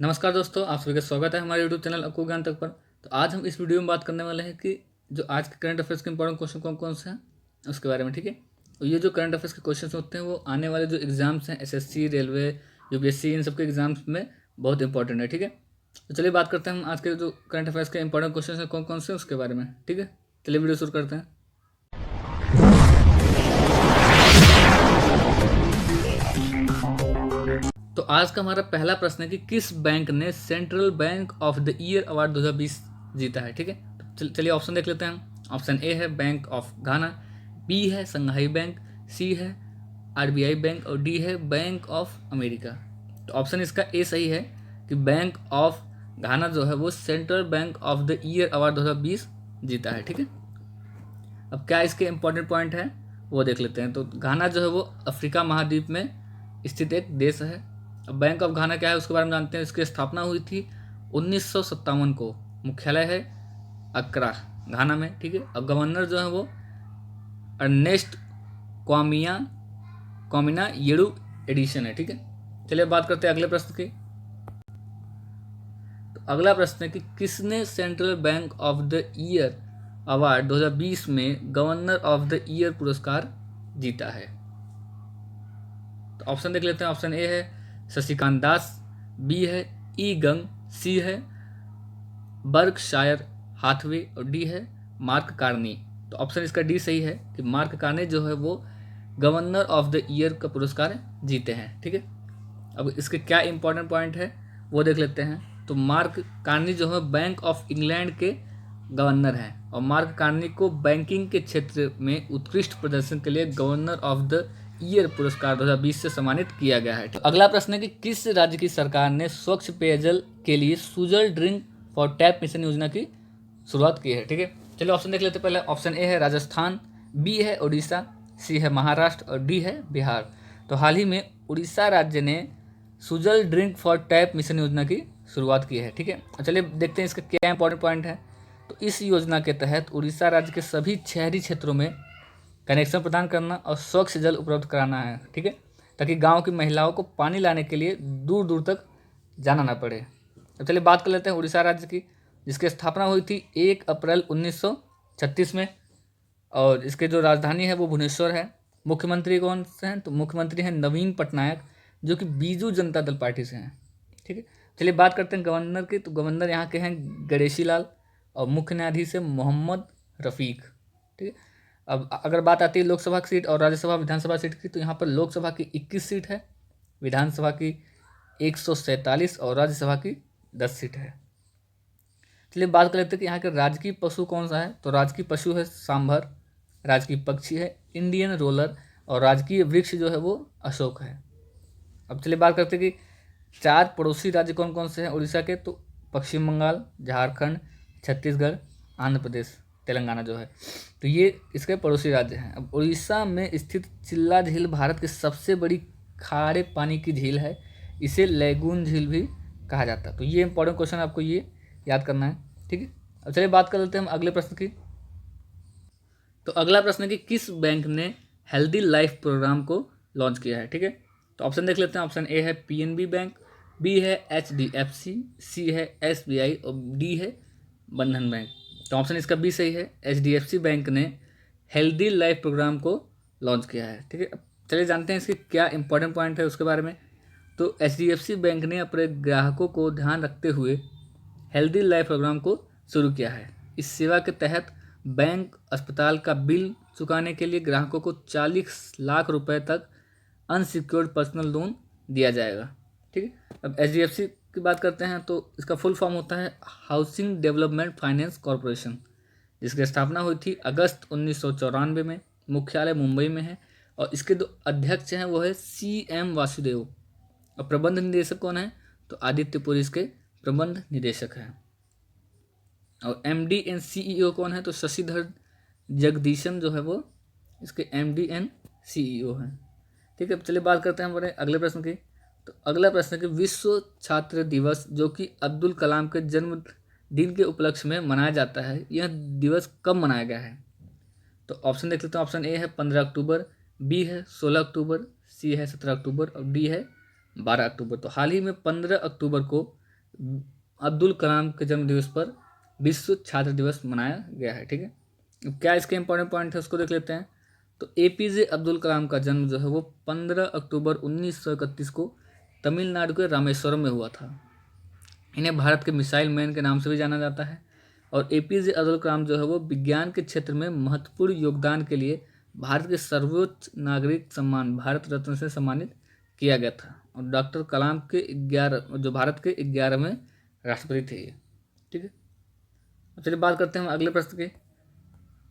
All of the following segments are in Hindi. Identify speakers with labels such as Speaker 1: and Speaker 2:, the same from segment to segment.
Speaker 1: नमस्कार दोस्तों, आप सभी का स्वागत है हमारे यूट्यूब चैनल अक्कू ज्ञान तक पर। तो आज हम इस वीडियो में बात करने वाले हैं कि जो आज के करंट अफेयर्स के इंपॉर्टेंट क्वेश्चन कौन कौन से हैं उसके बारे में। ठीक है, तो ये जो करंट अफेयर्स के क्वेश्चन होते हैं वो आने वाले जो एग्जाम्स हैं एसएससी, रेलवे, यूपीएससी, इन सबके एग्जाम्स में बहुत इंपॉर्टेंट है। ठीक है, तो चलिए बात करते हैं हम आज के जो करंट अफेयर्स के इंपॉर्टेंट क्वेश्चन हैं कौन कौन से उसके बारे में। ठीक है, चलिए वीडियो शुरू करते हैं। तो आज का हमारा पहला प्रश्न है कि किस बैंक ने central bank of the year award 2020 जीता है। ठीक है, तो चलिए ऑप्शन देख लेते हैं हम। ऑप्शन ए है बैंक ऑफ घाना, बी है संघाई बैंक, सी है आरबीआई बैंक और डी है बैंक ऑफ अमेरिका। तो ऑप्शन इसका ए सही है कि बैंक ऑफ घाना जो है वो central bank of the year award 2020 जीता है। ठीक है, अब क्या इसके इंपॉर्टेंट पॉइंट है वो देख लेते हैं। तो घाना जो है वो अफ्रीका महाद्वीप में स्थित एक देश है। अब बैंक ऑफ घाना क्या है उसके बारे में जानते हैं। इसकी स्थापना हुई थी 1957 को। मुख्यालय है अक्रा, घाना में। ठीक है, अब गवर्नर जो है वो अर्नेस्ट क्वामिना येडू एडिशन है। ठीक है, चलिए बात करते हैं अगले प्रश्न की। तो अगला प्रश्न है कि किसने central bank of the year award 2020 में गवर्नर ऑफ द ईयर पुरस्कार जीता है। तो ऑप्शन देख लेते हैं। ऑप्शन ए है शशिकांत दास, बी है ई गंग, सी है बर्कशायर हाथवे और डी है मार्क कार्नी। तो ऑप्शन इसका डी सही है कि मार्क कार्नी जो है वो गवर्नर ऑफ द ईयर का पुरस्कार जीते हैं। ठीक है, अब इसके क्या इंपॉर्टेंट पॉइंट है वो देख लेते हैं। तो मार्क कार्नी जो है बैंक ऑफ इंग्लैंड के गवर्नर हैं और मार्क कार्नी को बैंकिंग के क्षेत्र में उत्कृष्ट प्रदर्शन के लिए गवर्नर ऑफ द ईयर पुरस्कार 2020 से सम्मानित किया गया है। तो अगला प्रश्न है कि किस राज्य की सरकार ने स्वच्छ पेयजल के लिए Sujal drink for tap mission योजना की शुरुआत की है। ठीक है, चलिए ऑप्शन देख लेते हैं। पहले ऑप्शन ए है राजस्थान, बी है उड़ीसा, सी है महाराष्ट्र और डी है बिहार। तो हाल ही में उड़ीसा राज्य ने Sujal drink for tap mission योजना की शुरुआत की है। ठीक है, चलिए देखते हैं इसका क्या इंपॉर्टेंट पॉइंट है। तो इस योजना के तहत उड़ीसा राज्य के सभी शहरी क्षेत्रों में कनेक्शन प्रदान करना और स्वच्छ जल उपलब्ध कराना है। ठीक है, ताकि गांव की महिलाओं को पानी लाने के लिए दूर दूर तक जाना ना पड़े। तो चलिए बात कर लेते हैं उड़ीसा राज्य की, जिसकी स्थापना हुई थी 1 अप्रैल 1936 में और इसके जो राजधानी है वो भुवनेश्वर है। मुख्यमंत्री कौन से हैं? तो मुख्यमंत्री हैं नवीन पटनायक, जो कि बीजू जनता दल पार्टी से हैं। ठीक है, चलिए बात करते हैं गवर्नर की। तो गवर्नर यहाँ के हैं गणेशी लाल और मुख्य न्यायाधीश है मोहम्मद रफ़ीक। ठीक है, अब अगर बात आती है लोकसभा की सीट और राज्यसभा विधानसभा सीट की, तो यहाँ पर लोकसभा की 21 सीट है, विधानसभा की 147 और राज्यसभा की 10 सीट है। चलिए बात कर लेते हैं कि यहाँ के राजकीय पशु कौन सा है। तो राजकीय पशु है सांभर, राजकीय पक्षी है इंडियन रोलर और राजकीय वृक्ष जो है वो अशोक है। अब चलिए बात करते हैं कि 4 पड़ोसी राज्य कौन कौन से हैं उड़ीसा के। तो पश्चिम बंगाल, झारखंड, छत्तीसगढ़, आंध्र प्रदेश, तेलंगाना जो है, तो ये इसके पड़ोसी राज्य हैं। अब उड़ीसा में स्थित चिल्ला झील भारत की सबसे बड़ी खारे पानी की झील है। इसे लैगून झील भी कहा जाता है। तो ये इंपॉर्टेंट क्वेश्चन आपको ये याद करना है। ठीक है, अब चलिए बात कर लेते हैं हम अगले प्रश्न की। तो अगला प्रश्न है कि किस बैंक ने हेल्दी लाइफ प्रोग्राम को लॉन्च किया है। ठीक है, तो ऑप्शन देख लेते हैं। ऑप्शन ए है पीएनबी बैंक, बी है एचडीएफसी, सी है एसबीआई और डी है बंधन बैंक। तो ऑप्शन इसका बी सही है, एचडीएफसी बैंक ने हेल्दी लाइफ प्रोग्राम को लॉन्च किया है। ठीक है, अब चलिए जानते हैं इसके क्या इंपॉर्टेंट पॉइंट है उसके बारे में। तो एचडीएफसी बैंक ने अपने ग्राहकों को ध्यान रखते हुए हेल्दी लाइफ प्रोग्राम को शुरू किया है। इस सेवा के तहत बैंक अस्पताल का बिल चुकाने के लिए ग्राहकों को 40 लाख रुपए तक अनसिक्योर्ड पर्सनल लोन दिया जाएगा। ठीक है, अब एचडीएफसी की बात करते हैं तो इसका फुल फॉर्म होता है हाउसिंग डेवलपमेंट फाइनेंस कॉरपोरेशन, जिसकी स्थापना हुई थी अगस्त 1994 में। मुख्यालय मुंबई में है और इसके जो अध्यक्ष हैं वो है CM वासुदेव और प्रबंध निदेशक कौन है? तो आदित्य पुरी इसके प्रबंध निदेशक हैं। और MD एंड CEO कौन है? तो शशिधर जगदीशन जो है वो इसके MD एंड CEO हैं। ठीक है, चलिए बात करते हैं हमारे अगले प्रश्न की। तो अगला प्रश्न है कि विश्व छात्र दिवस जो कि अब्दुल कलाम के जन्मदिन के उपलक्ष्य में मनाया जाता है, यह दिवस कब मनाया गया है? तो ऑप्शन देख लेते हैं। ऑप्शन ए है 15 अक्टूबर, बी है 16 अक्टूबर, सी है 17 अक्टूबर और डी है 12 अक्टूबर। तो हाल ही में 15 अक्टूबर को अब्दुल कलाम के जन्म दिवस पर विश्व छात्र दिवस मनाया गया है। ठीक है, अब क्या इसके इंपॉर्टेंट पॉइंट है उसको देख लेते हैं। तो एपीजे अब्दुल कलाम का जन्म जो है वो 15 अक्टूबर 1931 को तमिलनाडु के रामेश्वरम में हुआ था। इन्हें भारत के मिसाइल मैन के नाम से भी जाना जाता है। और एपीजे अब्दुल कलाम जो है वो विज्ञान के क्षेत्र में महत्वपूर्ण योगदान के लिए भारत के सर्वोच्च नागरिक सम्मान भारत रत्न से सम्मानित किया गया था। और डॉक्टर कलाम के 11 जो भारत के 11वें राष्ट्रपति थे ये। ठीक है, अब चलिए बात करते हैं हम अगले प्रश्न की।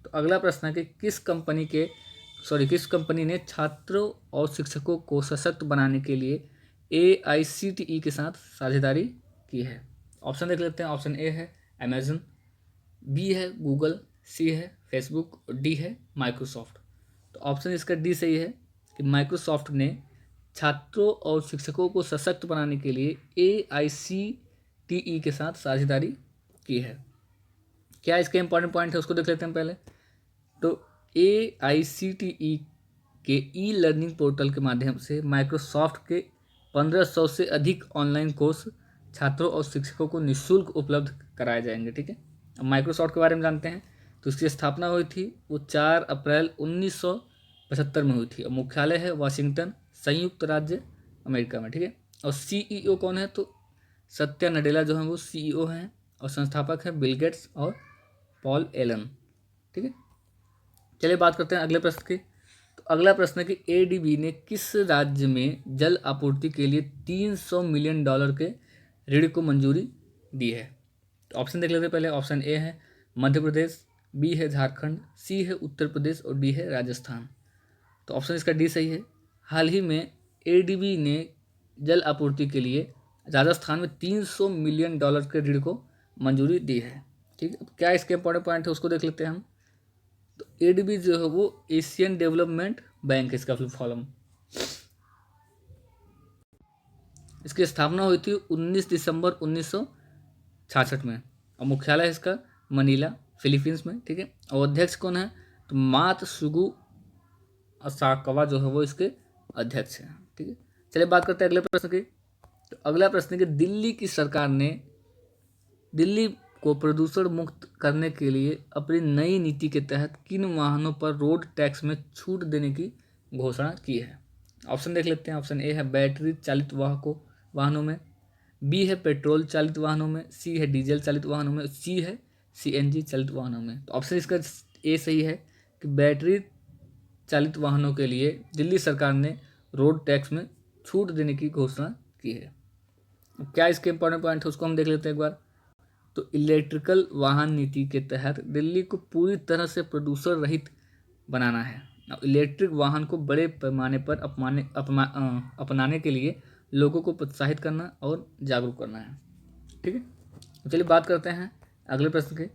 Speaker 1: तो अगला प्रश्न है कि किस कंपनी ने छात्रों और शिक्षकों को सशक्त बनाने के लिए AICTE के साथ साझेदारी की है। ऑप्शन देख लेते हैं। ऑप्शन ए है अमेजन, बी है गूगल, सी है फेसबुक और डी है माइक्रोसॉफ्ट। तो ऑप्शन इसका डी सही है कि माइक्रोसॉफ्ट ने छात्रों और शिक्षकों को सशक्त बनाने के लिए AICTE के साथ साझेदारी की है। क्या इसके इंपॉर्टेंट पॉइंट है उसको देख लेते हैं पहले। तो AICTE के ई लर्निंग पोर्टल के माध्यम से माइक्रोसॉफ्ट के 1500 से अधिक ऑनलाइन कोर्स छात्रों और शिक्षकों को निःशुल्क उपलब्ध कराए जाएंगे। ठीक है, अब माइक्रोसॉफ्ट के बारे में जानते हैं। तो इसकी स्थापना हुई थी वो 4 अप्रैल 1975 में हुई थी और मुख्यालय है वाशिंगटन, संयुक्त राज्य अमेरिका में। ठीक है, और CEO कौन है? तो सत्या नडेला जो है वो CEO हैं और संस्थापक हैं बिल गेट्स और पॉल एलन। ठीक है, चलिए बात करते हैं अगले प्रश्न की। तो अगला प्रश्न है कि ADB ने किस राज्य में जल आपूर्ति के लिए $300 मिलियन के ऋण को मंजूरी दी है। तो ऑप्शन देख लेते हैं पहले। ऑप्शन ए है मध्य प्रदेश, बी है झारखंड, सी है उत्तर प्रदेश और डी है राजस्थान। तो ऑप्शन इसका डी सही है। हाल ही में ADB ने जल आपूर्ति के लिए राजस्थान में $300 मिलियन के ऋण को मंजूरी दी है। ठीक है, क्या इसके इंपॉर्टेंट पॉइंट है उसको देख लेते हैं हम। तो ADB जो है वो एशियन डेवलपमेंट बैंक, इसका फुल फॉर्म। इसकी स्थापना हुई थी 19 दिसंबर 1966 में और मुख्यालय इसका मनीला, फिलीपींस में। ठीक है, और अध्यक्ष कौन है? तो मातसुगु असाकावा जो है वो इसके अध्यक्ष हैं। ठीक है, चलिए बात करते हैं अगले प्रश्न की। तो अगला प्रश्न है कि दिल्ली की सरकार ने दिल्ली को प्रदूषण मुक्त करने के लिए अपनी नई नीति के तहत किन वाहनों पर रोड टैक्स में छूट देने की घोषणा की है। ऑप्शन देख लेते हैं। ऑप्शन ए है बैटरी चालित वाहनों में, बी है पेट्रोल चालित वाहनों में, सी है डीजल चालित वाहनों में, सी है CNG चालित वाहनों में। तो ऑप्शन इसका ए सही है कि बैटरी चालित वाहनों के लिए दिल्ली सरकार ने रोड टैक्स में छूट देने की घोषणा की है। क्या इसके इंपॉर्टेंट पॉइंट है उसको हम देख लेते हैं एक बार। तो इलेक्ट्रिकल वाहन नीति के तहत दिल्ली को पूरी तरह से प्रदूषण रहित बनाना है। इलेक्ट्रिक वाहन को बड़े पैमाने पर अपनाने के लिए लोगों को प्रोत्साहित करना और जागरूक करना है। ठीक है, तो चलिए बात करते हैं अगले प्रश्न की।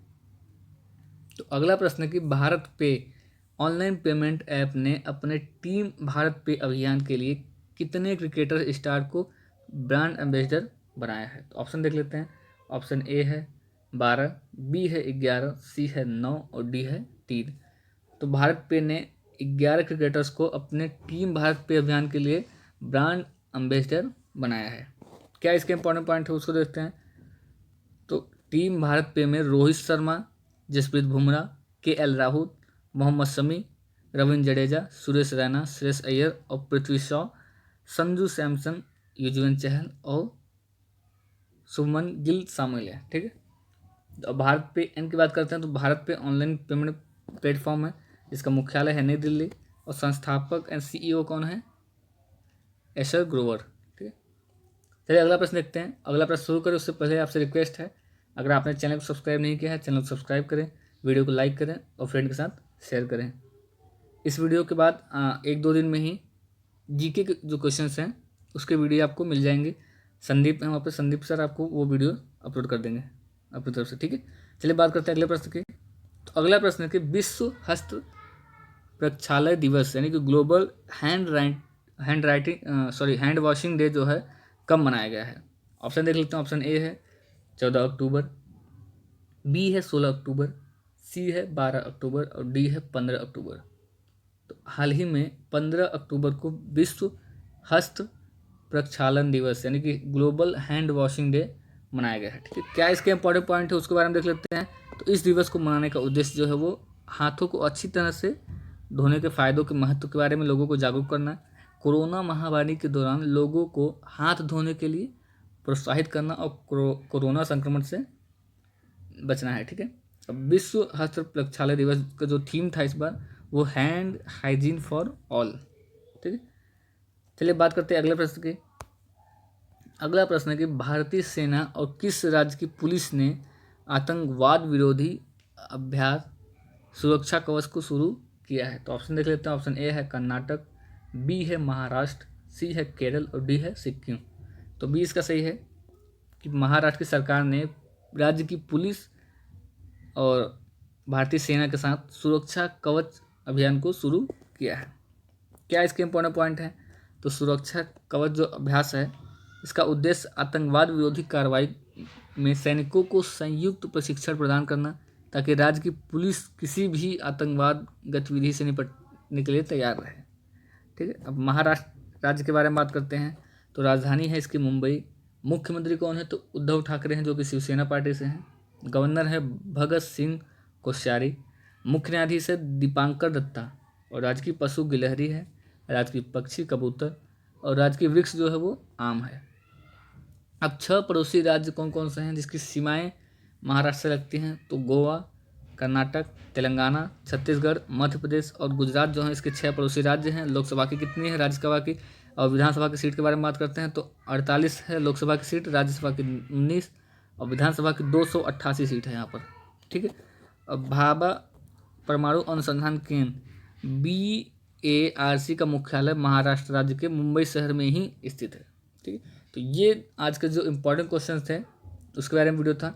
Speaker 1: तो अगला प्रश्न है कि भारत पे ऑनलाइन पेमेंट ऐप ने अपने टीम भारत पे अभियान के लिए कितने क्रिकेटर स्टार को ब्रांड एम्बेसडर बनाया है। तो ऑप्शन देख लेते हैं। ऑप्शन ए है 12, बी है 11, सी है 9 और डी है 3। तो भारत पे ने 11 क्रिकेटर्स को अपने टीम भारत पे अभियान के लिए ब्रांड एम्बेसडर बनाया है। क्या इसके इंपॉर्टेंट पॉइंट है उसको देखते हैं। तो टीम भारत पे में रोहित शर्मा, जसप्रीत बुमराह, KL राहुल, मोहम्मद शमी, रविंद्र जडेजा, सुरेश रैना, श्रेयस अय्यर और पृथ्वी शॉ, संजू सैमसन, युजवेंद्र चहल और शुभमन गिल शामिल है। ठीक है, तो भारत पे इन की बात करते हैं। तो भारत पे ऑनलाइन पेमेंट प्लेटफॉर्म है जिसका मुख्यालय है नई दिल्ली और संस्थापक एंड CEO कौन है? एशर ग्रोवर। ठीक है, चलिए अगला प्रश्न देखते हैं। अगला प्रश्न शुरू करें उससे पहले आपसे रिक्वेस्ट है, अगर आपने चैनल को सब्सक्राइब नहीं किया है चैनल को सब्सक्राइब करें, वीडियो को लाइक करें और फ्रेंड के साथ शेयर करें। इस वीडियो के बाद 1-2 दिन में ही GK के जो क्वेश्चंस हैं उसके वीडियो आपको मिल जाएंगे। संदीप हैं वहाँ पे, संदीप सर आपको वो वीडियो अपलोड कर देंगे अपनी तरफ से। ठीक है, चलिए बात करते हैं अगले प्रश्न की। तो अगला प्रश्न है कि विश्व हस्त प्रक्षालय दिवस यानी कि ग्लोबल हैंड वॉशिंग डे जो है कब मनाया गया है। ऑप्शन देख लेते हैं। ऑप्शन ए है 14 अक्टूबर, बी है 16 अक्टूबर, सी है 12 अक्टूबर और डी है 15 अक्टूबर। तो हाल ही में 15 अक्टूबर को विश्व हस्त प्रक्षालन दिवस यानी कि ग्लोबल हैंड वॉशिंग डे मनाया गया है। ठीक है, क्या इसके इंपॉर्टेंट पॉइंट है उसके बारे में देख लेते हैं। तो इस दिवस को मनाने का उद्देश्य जो है वो हाथों को अच्छी तरह से धोने के फायदों के महत्व के बारे में लोगों को जागरूक करना है। कोरोना महामारी के दौरान लोगों को हाथ धोने के लिए प्रोत्साहित करना और कोरोना संक्रमण से बचना है। ठीक है, अब विश्व हस्त प्रक्षालय दिवस का जो थीम था इस बार वो हैंड हाइजीन फॉर ऑल। ठीक है, चलिए बात करते हैं अगले प्रश्न की। अगला प्रश्न है कि भारतीय सेना और किस राज्य की पुलिस ने आतंकवाद विरोधी अभ्यास सुरक्षा कवच को शुरू किया है। तो ऑप्शन देख लेते हैं। ऑप्शन ए है कर्नाटक, बी है महाराष्ट्र, सी है केरल और डी है सिक्किम। तो बी इसका सही है कि महाराष्ट्र की सरकार ने राज्य की पुलिस और भारतीय सेना के साथ सुरक्षा कवच अभियान को शुरू किया है। क्या इसके इंपॉर्टेंट पॉइंट है? तो सुरक्षा कवच जो अभ्यास है इसका उद्देश्य आतंकवाद विरोधी कार्रवाई में सैनिकों को संयुक्त प्रशिक्षण प्रदान करना ताकि राज्य की पुलिस किसी भी आतंकवाद गतिविधि से निपटने के लिए तैयार रहे। ठीक है, अब महाराष्ट्र राज्य के बारे में बात करते हैं। तो राजधानी है इसकी मुंबई। मुख्यमंत्री कौन है? तो उद्धव ठाकरे हैं जो कि शिवसेना पार्टी से हैं। गवर्नर है भगत सिंह कोश्यारी। मुख्य न्यायाधीश है दीपांकर दत्ता। और राज्य की पशु गिलहरी है, राज्य की पक्षी कबूतर और राज्य की वृक्ष जो है वो आम है। अब 6 पड़ोसी राज्य कौन कौन से हैं जिसकी सीमाएं महाराष्ट्र से लगती हैं? तो गोवा, कर्नाटक, तेलंगाना, छत्तीसगढ़, मध्य प्रदेश और गुजरात जो हैं इसके 6 पड़ोसी राज्य हैं। लोकसभा की कितनी है? राज्यसभा की और विधानसभा की सीट के बारे में बात करते हैं तो 48 है लोकसभा की सीट, राज्यसभा की 19 और विधानसभा की 288 सीट है यहाँ पर। ठीक है, अब भाभा परमाणु अनुसंधान केंद्र BARC का मुख्यालय महाराष्ट्र राज्य के मुंबई शहर में ही स्थित है। ठीक है, तो ये आज के जो इम्पोर्टेंट क्वेश्चन थे उसके बारे में वीडियो था।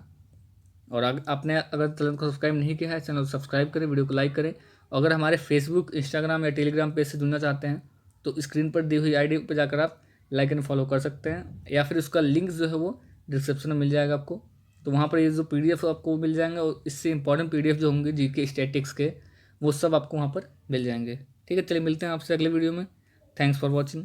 Speaker 1: और आपने अगर चैनल को सब्सक्राइब नहीं किया है, चैनल को सब्सक्राइब करें, वीडियो को लाइक करें। अगर हमारे फेसबुक, इंस्टाग्राम या टेलीग्राम पेज से जुड़ना चाहते हैं तो स्क्रीन पर दी हुई ID पर जाकर आप लाइक एंड फॉलो कर सकते हैं, या फिर उसका लिंक जो है वो डिस्क्रिप्शन में मिल जाएगा आपको। तो वहाँ पर ये जो PDF आपको मिल जाएंगे और इससे इंपॉर्टेंट PDF जो होंगे GK स्टैटिक्स के वो सब आपको वहाँ पर मिल जाएंगे। ठीक है, चलिए मिलते हैं आपसे अगले वीडियो में। Thanks for watching.